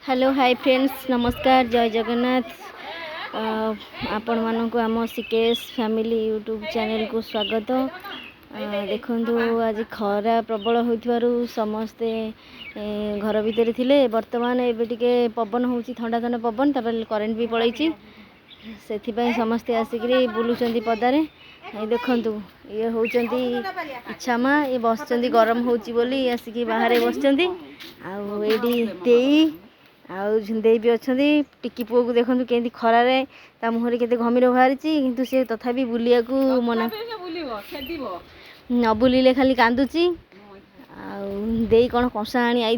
Hello hi friends नमस्कार जय जगन्नाथ आपण मानक आम सिकेश फैमिली यूट्यूब चैनल को स्वागत। देखु आज खरा प्रबल हो समस्ते घर भितर थिले वर्तमान एबे पवन हो ठंडा ठंडा पवन तापर करेन्ट भी पलैची से समस्ते आसिक बुलूँ पदारे। देखु ये होती इच्छा माँ ये बस गरम होली आसिक बाहर बस आउे भी अच्छा टिकी पुओ को देखो के खरारे मुहर के घमीर बाहरी किंतु सी तथापि बुलिया को मना न बुलिले खाली कांदुची दे कौन कंसा आनी आई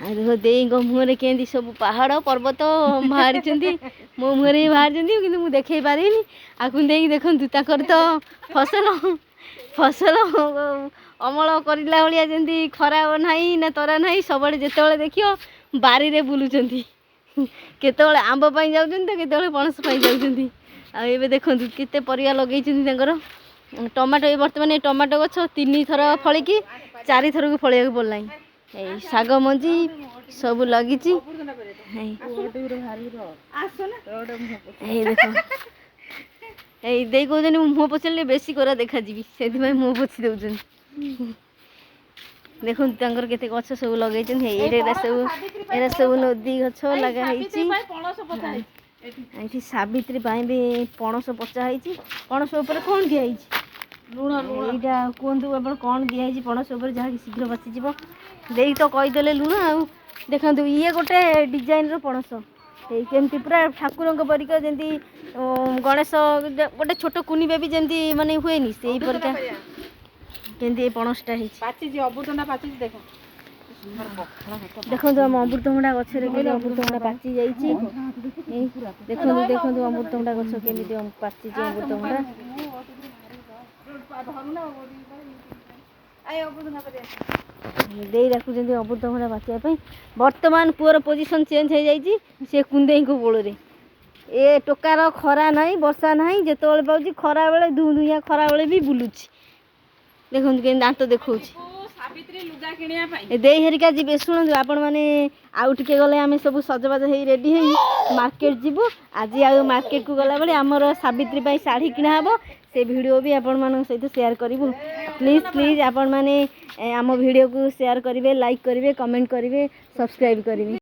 देखो दे मुहर के सब पहाड़ पर्वत बाहरी मो मुहर बाहरी कि मुझे देखे पारे आखु देखु तो फसल फसल अमल करला भाया जमी खरा ना ना तरा ना सब जिते देखियो बारी रे बुलूं केत आंब जाऊँ तो केत पणस जाऊँ। आबे देखु केते परिया लगे टमाटो ये बर्तमान टमाटो गछ 3 थर फलिकी 4 थर को फलिया पड़ना शाग मंजी सब लगी देख कहते मुँह पोछले बेसी कोरा देखा से मुँह पोछि दौरान देखो के गछ सब लगे सब नदी गछ लगे सावित्री भी पणस पचाई पणस उपर कौन दिखाई लुण यहाँ कहतु आप कौन दिखाई पणस उपर जहाँ शीघ्र बाचिज दे तो कहीदे लुण आ देखु ये गोटे डिजाइन पणस केमती पूरा ठाकुर परिका जमी गणेश गोटे छोट कुनी बेबी जमी माने हुए से परिका केमती पणसटा देखो आम अमृतभंडा गचर अमृतभंडा पाची जाइए देखो देखो अमृतभंडा गछ केमी पाची अमृतभंडा दे रखुं अमृतभंडा पाचापी बर्तमान पुअर पोजिशन चेंज हो जाइए सी कुंदे को बोल ए टोकार खरा ना वर्षा ना जिते पाँच खरा बेले धुआ खरा बेले भी बुलूची देखो के दांत देखा दे हेरिका जी शुणु आपण मैंने आउ टे गले आम सब सजबाज हो रेडी हो मार्केट जीवु आज आ मार्केट को गला बेले आमर सावित्री शाढ़ी किना हे से वीडियो भी आपण मान सहित शेयर करूँ प्लीज प्लीज आपण मैंने आम वीडियो को शेयर करेंगे लाइक करेंगे कमेंट करेंगे सब्सक्राइब करेंगे।